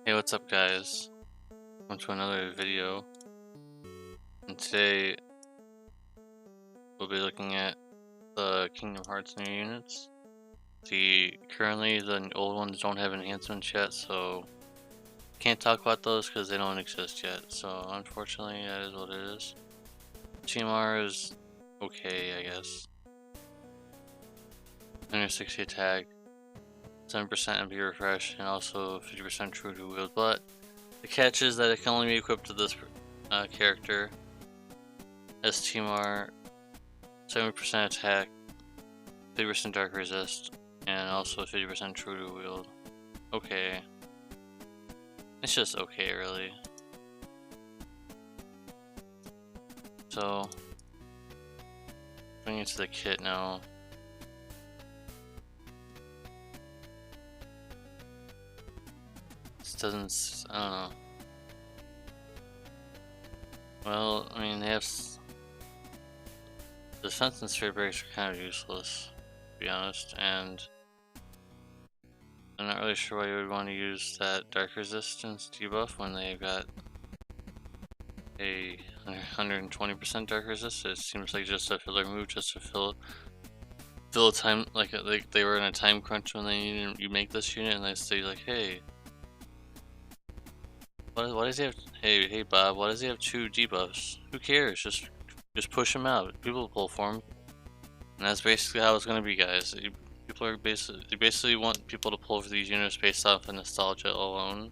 Hey, what's up guys? Welcome to another video. And today we'll be looking at the Kingdom Hearts new units. Currently the old ones don't have enhancements yet, so can't talk about those because they don't exist yet. So unfortunately that is what it is. Chimar is okay, I guess. 160 attack, 7% MP refresh, and also 50% true to wield, but the catch is that it can only be equipped to this character. As Timar, 70% attack, 50% dark resist, and also 50% true to wield. Okay. It's just okay, really. So, going into the kit now. This doesn't, I don't know. Well, I mean, they have. The defense and straight breaks are kind of useless, to be honest, and I'm not really sure why you would want to use that dark resistance debuff when they've got a 120% dark resist. It seems like just a filler move just to fill a time, like they were in a time crunch when they needed you make this unit, and they say like, hey, why does he have? Hey Bob, why does he have 2 debuffs? Who cares? Just push him out. People will pull for him, and that's basically how it's gonna be, guys. People are basically want people to pull for these units based off of nostalgia alone.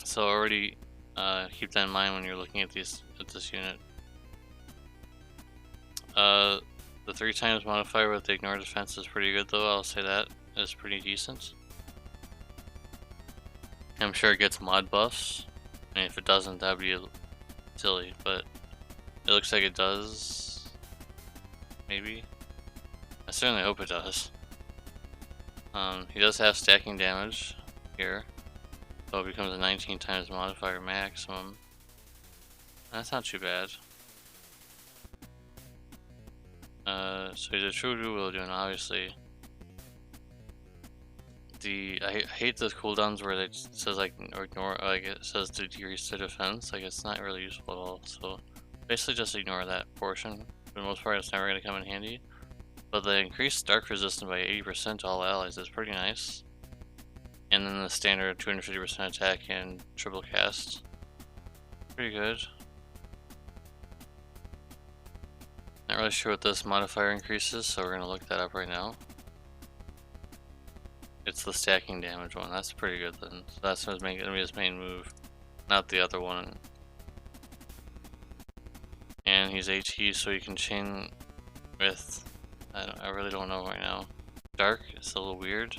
So already keep that in mind when you're looking at this unit. The 3 times modifier with the ignore defense is pretty good though. I'll say that is pretty decent. I'm sure it gets mod buffs. I mean, if it doesn't, that'd be silly, but it looks like it does. Maybe. I certainly hope it does. He does have stacking damage here, so it becomes a 19 times modifier maximum. That's not too bad. So he's a true wielder, and obviously I hate those cooldowns where it says like ignore, like it says to decrease the defense. Like it's not really useful at all. So basically just ignore that portion. For the most part, it's never going to come in handy. But the increased dark resistance by 80% to all allies is pretty nice. And then the standard 250% attack and triple cast, pretty good. Not really sure what this modifier increases, so we're going to look that up right now. It's the stacking damage one. That's pretty good then. So that's going to be his main move, not the other one. And he's AT, so you can chain with. I really don't know right now. Dark is a little weird.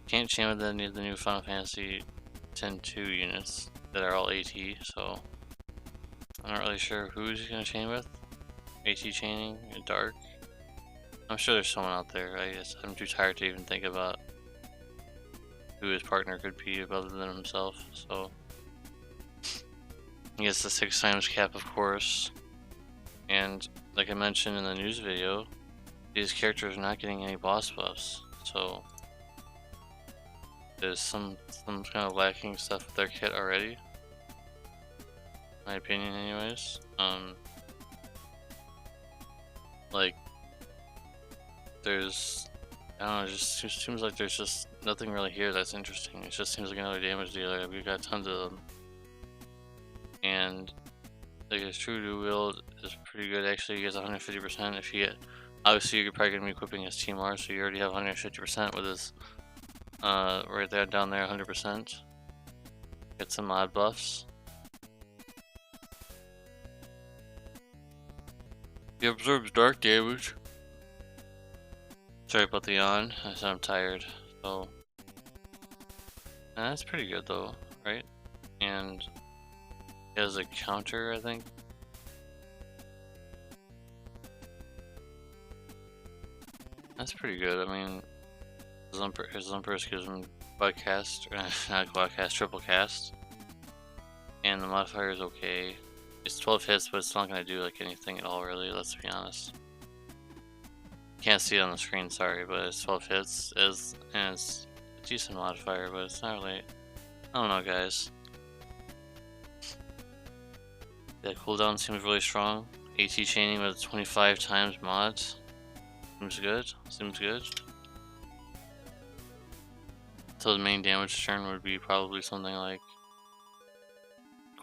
Can't chain with any of the new Final Fantasy X-2 units that are all AT, so I'm not really sure who he's going to chain with. AT chaining, Dark. I'm sure there's someone out there. I guess I'm too tired to even think about who his partner could be other than himself. So he gets the 6 times cap, of course. And like I mentioned in the news video, these characters are not getting any boss buffs. So there's some kind of lacking stuff with their kit already. My opinion, anyways. Like, there's, I don't know, it just seems like there's just nothing really here that's interesting. It just seems like another damage dealer. We've got tons of them. And like his true to wield is pretty good. Actually, he gets 150% if you get, obviously you're probably going to be equipping his TMR, so you already have 150% with his, right there, down there, 100%. Get some mod buffs. He absorbs dark damage. Sorry about the yawn, I said I'm tired, so that's pretty good though, right? And he has a counter, I think. That's pretty good. I mean, his Empress gives him quad cast, not quad cast, triple cast, and the modifier is okay. It's 12 hits, but it's not gonna do like anything at all, really. Let's be honest. Can't see it on the screen, sorry, but it's 12 hits, and it's decent modifier, but it's not really. I don't know, guys. That cooldown seems really strong. AT chaining with 25 times mod. Seems good. Seems good. So the main damage turn would be probably something like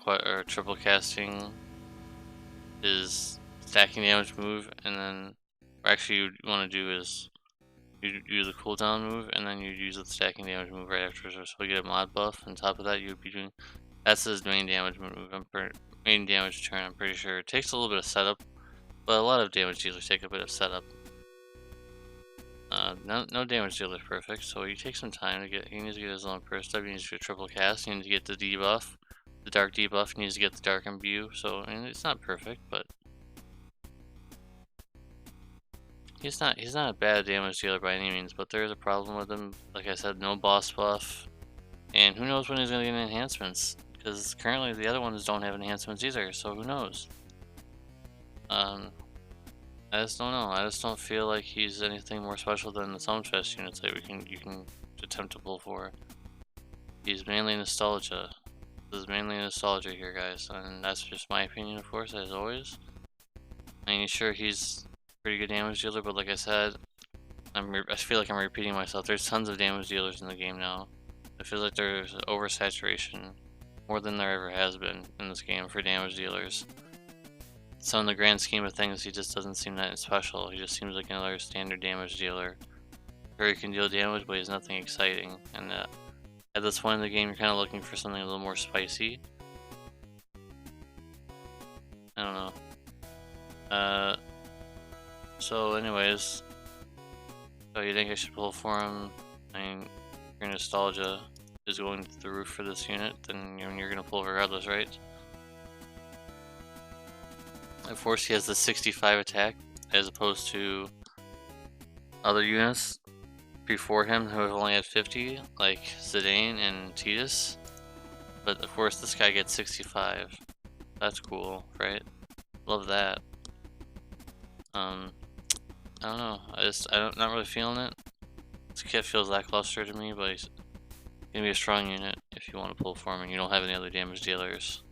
or triple casting is stacking damage move, and then what actually you want to do is you do the cooldown move, and then you use the stacking damage move right after, so you get a mod buff. On top of that, you'd be doing that's his main damage move. Main damage turn. I'm pretty sure it takes a little bit of setup, but a lot of damage dealers take a bit of setup. No damage dealer is perfect, so you take some time to get. He needs to get his own first up. He needs to get triple cast. He needs to get the debuff, the dark debuff. He needs to get the dark imbue. So I mean, it's not perfect, but he's not a bad damage dealer by any means. But there is a problem with him. Like I said, no boss buff, and who knows when he's gonna get enhancements? Because currently the other ones don't have enhancements either. So who knows? I just don't know. I just don't feel like he's anything more special than the Summfest units that you can attempt to pull for. He's mainly nostalgia. This is mainly nostalgia here, guys, and that's just my opinion, of course, as always. I mean, sure, he's a pretty good damage dealer, but like I said, I feel like I'm repeating myself. There's tons of damage dealers in the game now. I feel like there's oversaturation, more than there ever has been in this game for damage dealers. So in the grand scheme of things, he just doesn't seem that special. He just seems like another standard damage dealer. Sure, he can deal damage, but he's nothing exciting. And at this point in the game, you're kind of looking for something a little more spicy. I don't know. So anyways, so you think I should pull for him? I mean, your nostalgia is going to the roof for this unit, then you're going to pull regardless, right? Of course, he has the 65 attack, as opposed to other units before him who have only had 50, like Zidane and Titus. But of course, this guy gets 65. That's cool, right? Love that. I don't know. I'm not really feeling it. This kit feels lackluster to me, but he's gonna be a strong unit if you want to pull for him and you don't have any other damage dealers.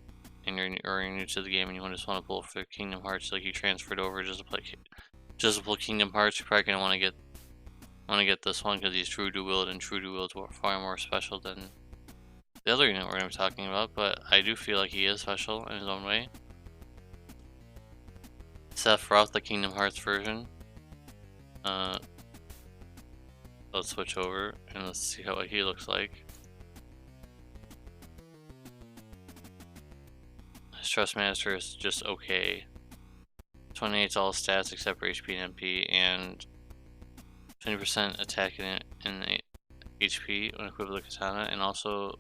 And you're new to the game and you just want to pull for Kingdom Hearts, like you transferred over just to pull Kingdom Hearts, you're probably gonna want to get this one because he's True Dual, and True Dual is far more special than the other unit we're gonna be talking about. But I do feel like he is special in his own way. Sephiroth, the Kingdom Hearts version. Let's switch over and let's see what he looks like. Trust Master is just okay. 28's all stats except for HP and MP, and 20% attack in HP when equipped with a katana, and also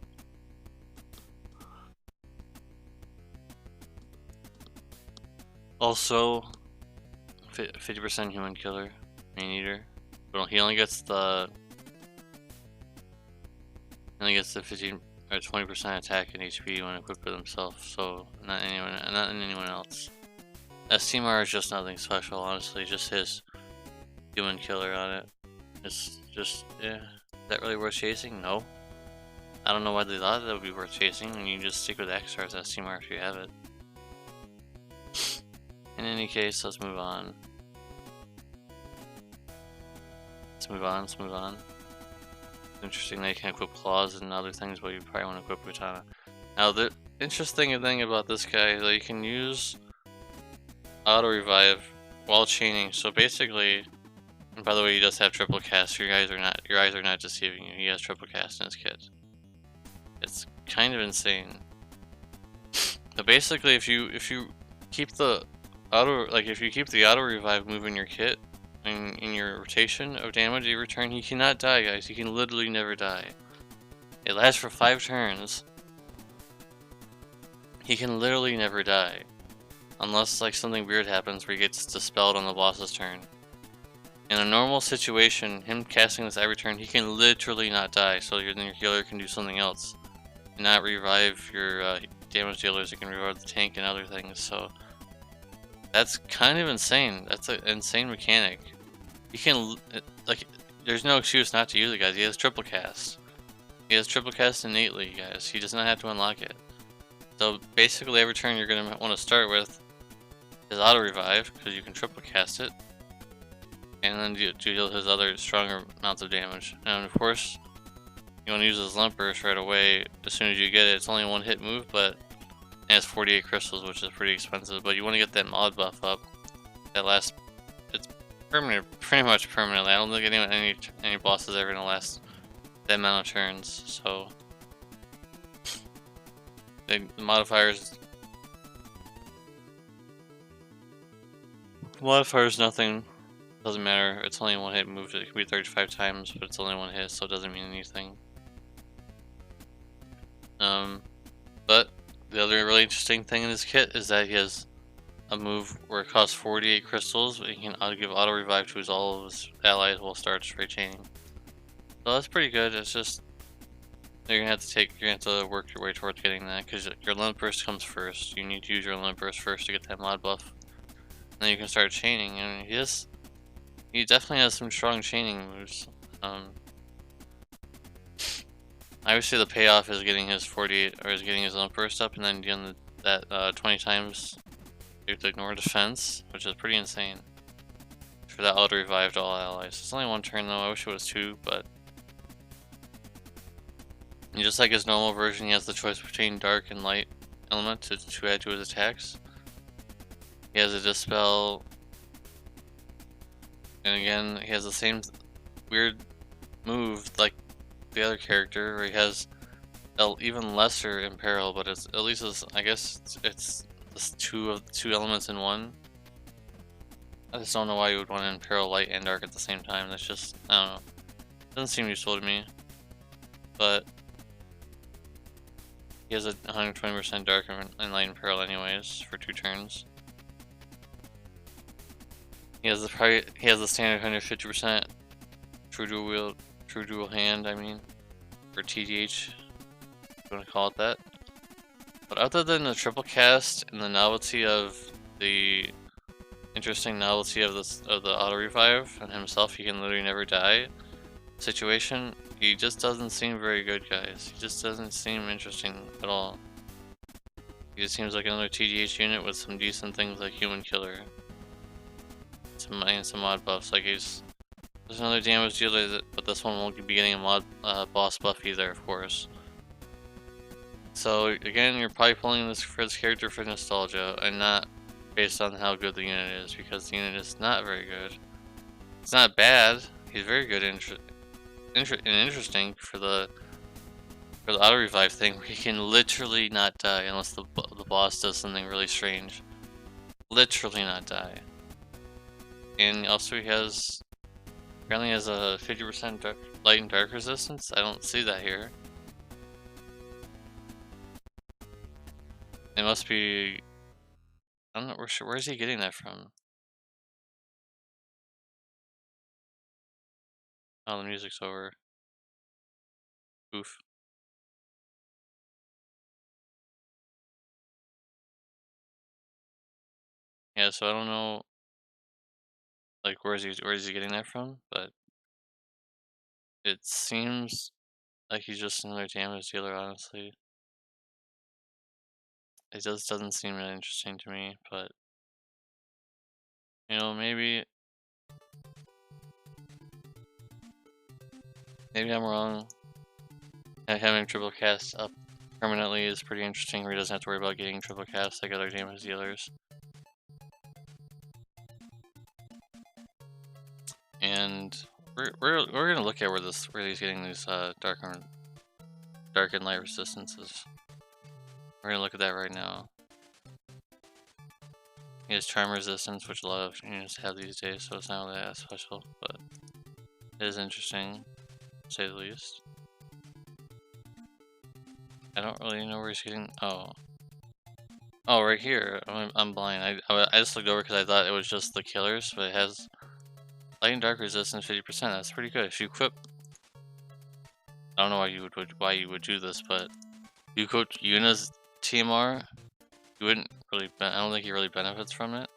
Also, 50% human killer, main eater. But he only gets the 15 or 20% attack and HP when equipped with himself. So not anyone else. STMR is just nothing special, honestly. Just his human killer on it. It's just, yeah. Is that really worth chasing? No. I don't know why they thought that would be worth chasing, and you can just stick with X or STMR if you have it. In any case, let's move on. Let's move on. It's interesting that you can equip claws and other things, but you probably want to equip katana. Now, the interesting thing about this guy is that you can use auto revive while chaining. So basically, and by the way, he does have triple cast. Your eyes are not deceiving you. He has triple cast in his kit. It's kind of insane. But basically, if you keep the auto revive move in your kit, in your rotation of damage you return, he cannot die, guys. He can literally never die. It lasts for 5 turns. He can literally never die, unless like something weird happens where he gets dispelled on the boss's turn. In a normal situation, him casting this every turn, he can literally not die. So your healer can do something else, and not revive your damage dealers. It can revive the tank and other things. So that's kind of insane. That's an insane mechanic. You can, like, there's no excuse not to use it, guys. He has triple cast. He has triple cast innately, guys. He does not have to unlock it. So basically every turn you're going to want to start with is auto revive, because you can triple cast it. And then deal his other stronger amounts of damage. And of course, you want to use his Lump Burst right away as soon as you get it. It's only a one hit move, but it has 48 crystals, which is pretty expensive. But you want to get that mod buff up. That lasts, it's permanent, pretty much permanently. I don't think any bosses ever gonna last that amount of turns. So the modifiers nothing. Doesn't matter. It's only one hit move. It can be 35 times, but it's only one hit, so it doesn't mean anything. But the other really interesting thing in this kit is that he has a move where it costs 48 crystals, but he can give auto revive to all of his allies while start straight chaining. So that's pretty good. It's just you're gonna have to work your way towards getting that, because your limit burst comes first. You need to use your limit burst first to get that mod buff. And then you can start chaining, and he definitely has some strong chaining moves. I would say the payoff is getting his 48 or is getting his limit burst up, and then doing that 20 times to ignore defense, which is pretty insane. For that auto revive to all allies. It's only one turn though. I wish it was two, but and just like his normal version, he has the choice between dark and light element to add to his attacks. He has a dispel, and again, he has the same weird move like the other character, where he has even lesser imperil, but it's at least I guess it's two elements in one. I just don't know why you would want to imperil light and dark at the same time. That's just, I don't know. Doesn't seem useful to me. But he has a 120% dark and light imperil anyways for 2 turns. He has the standard 150% true dual hand, I mean, for TDH, if you want to call it that. But other than the triple cast and the novelty of the interesting novelty of the auto revive and himself, he can literally never die situation, he just doesn't seem very good, guys. He just doesn't seem interesting at all. He just seems like another TDH unit with some decent things like Human Killer, some mod buffs. Like there's another damage dealer, but this one won't be getting a mod boss buff either, of course. So again, you're probably pulling this for this character for nostalgia and not based on how good the unit is, because the unit is not very good. It's not bad. He's very good and interesting for the auto revive thing, where he can literally not die unless the boss does something really strange. Literally not die. And also he apparently has a 50% light and dark resistance. I don't see that here. It must be, I'm not sure, where is he getting that from? Oh, the music's over. Oof. Yeah, so I don't know, like, where is he getting that from? But it seems like he's just another damage dealer, honestly. It just doesn't seem really interesting to me, but you know, maybe I'm wrong. And having triple cast up permanently is pretty interesting, where he doesn't have to worry about getting triple cast like other damage dealers. And we're gonna look at where he's getting these dark and light resistances. We're gonna look at that right now. He has charm resistance, which a lot of units have these days, so it's not really that special, but it is interesting, to say the least. I don't really know where he's getting. Oh, right here. I'm blind. I just looked over because I thought it was just the killers, but it has light and dark resistance 50%. That's pretty good. If you equip, I don't know why you would do this, but if you equip Yuna's TMR, you wouldn't really. I don't think he really benefits from it.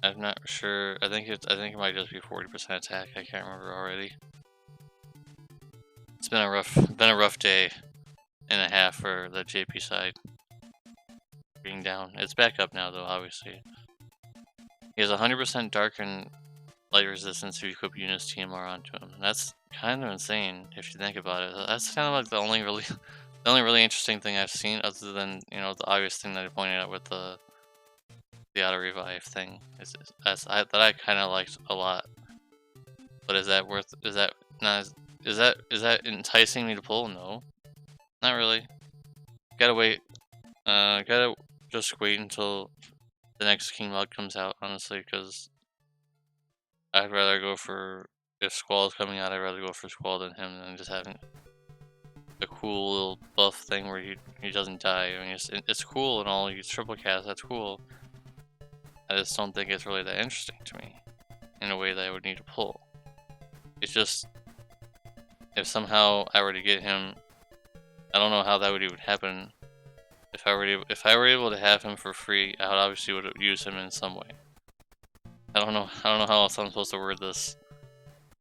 I'm not sure. I think it might just be 40% attack. I can't remember already. It's been a rough day and a half for the JP side. Being down. It's back up now though, obviously. He has 100% dark and light resistance to equip units TMR onto him. That's kind of insane if you think about it. That's kind of like the only really interesting thing I've seen, other than, you know, the obvious thing that I pointed out with the auto revive thing. That I kind of liked a lot. But is that worth? Is that enticing me to pull? No, not really. Gotta wait. Gotta just wait until the next King mod comes out, honestly, because I'd rather go for, if Squall is coming out, I'd rather go for Squall than him, than just having a cool little buff thing where he doesn't die. I mean, it's cool and all. You triple cast, that's cool. I just don't think it's really that interesting to me in a way that I would need to pull. It's just, if somehow I were to get him, I don't know how that would even happen. If I were able to have him for free, I would obviously use him in some way. I don't know how else I'm supposed to word this.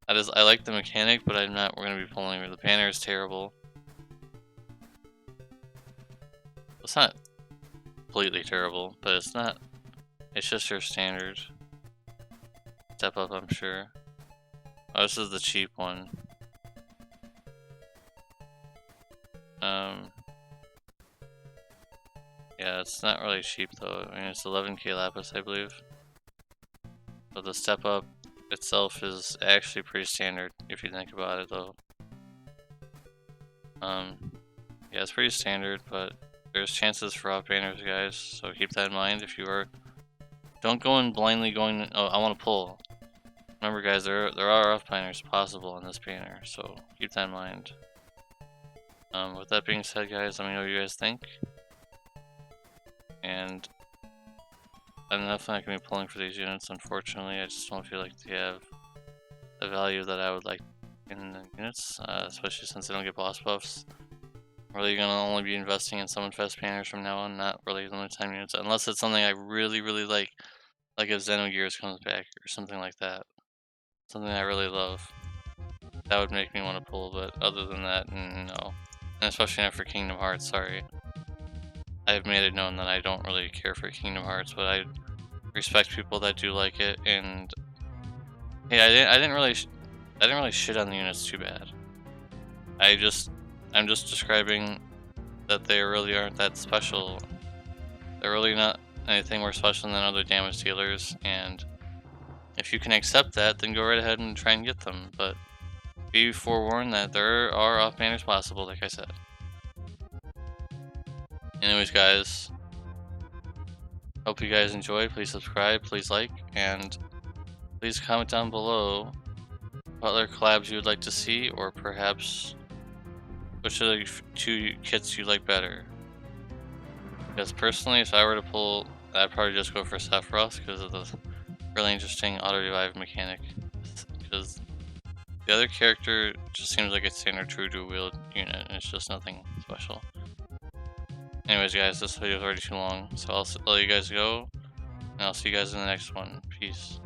I like the mechanic, but we're gonna be pulling her. The banner is terrible. It's not completely terrible, but it's just your standard step up, I'm sure. Oh, this is the cheap one. Yeah, it's not really cheap though. I mean, it's 11k lapis, I believe. But the step up itself is actually pretty standard if you think about it though. Yeah, it's pretty standard, but there's chances for off banners, guys, so keep that in mind. If you are, don't go in blindly going, oh, I want to pull. Remember, guys, there are off banners possible in this banner, so keep that in mind. With that being said, guys, let me know what you guys think. And I'm definitely not going to be pulling for these units, unfortunately. I just don't feel like they have the value that I would like in the units, especially since they don't get boss buffs. I'm really going to only be investing in summon fest banners from now on, not really limited time units, unless it's something I really like if Xenogears comes back or something like that. Something I really love. That would make me want to pull, but other than that, no. And especially not for Kingdom Hearts, sorry. I've made it known that I don't really care for Kingdom Hearts, but I respect people that do like it, and hey, I didn't really shit on the units too bad. I'm just describing that they really aren't that special. They're really not anything more special than other damage dealers, and if you can accept that, then go right ahead and try and get them, but be forewarned that there are off banners possible, like I said. Anyways, guys, hope you guys enjoy. Please subscribe, please like, and please comment down below what other collabs you would like to see, or perhaps which of the two kits you like better. Because personally, if I were to pull, I'd probably just go for Sephiroth because of the really interesting auto revive mechanic. Because the other character just seems like a standard true dual wield unit, and it's just nothing special. Anyways, guys, this video is already too long, so I'll let you guys go, and I'll see you guys in the next one. Peace.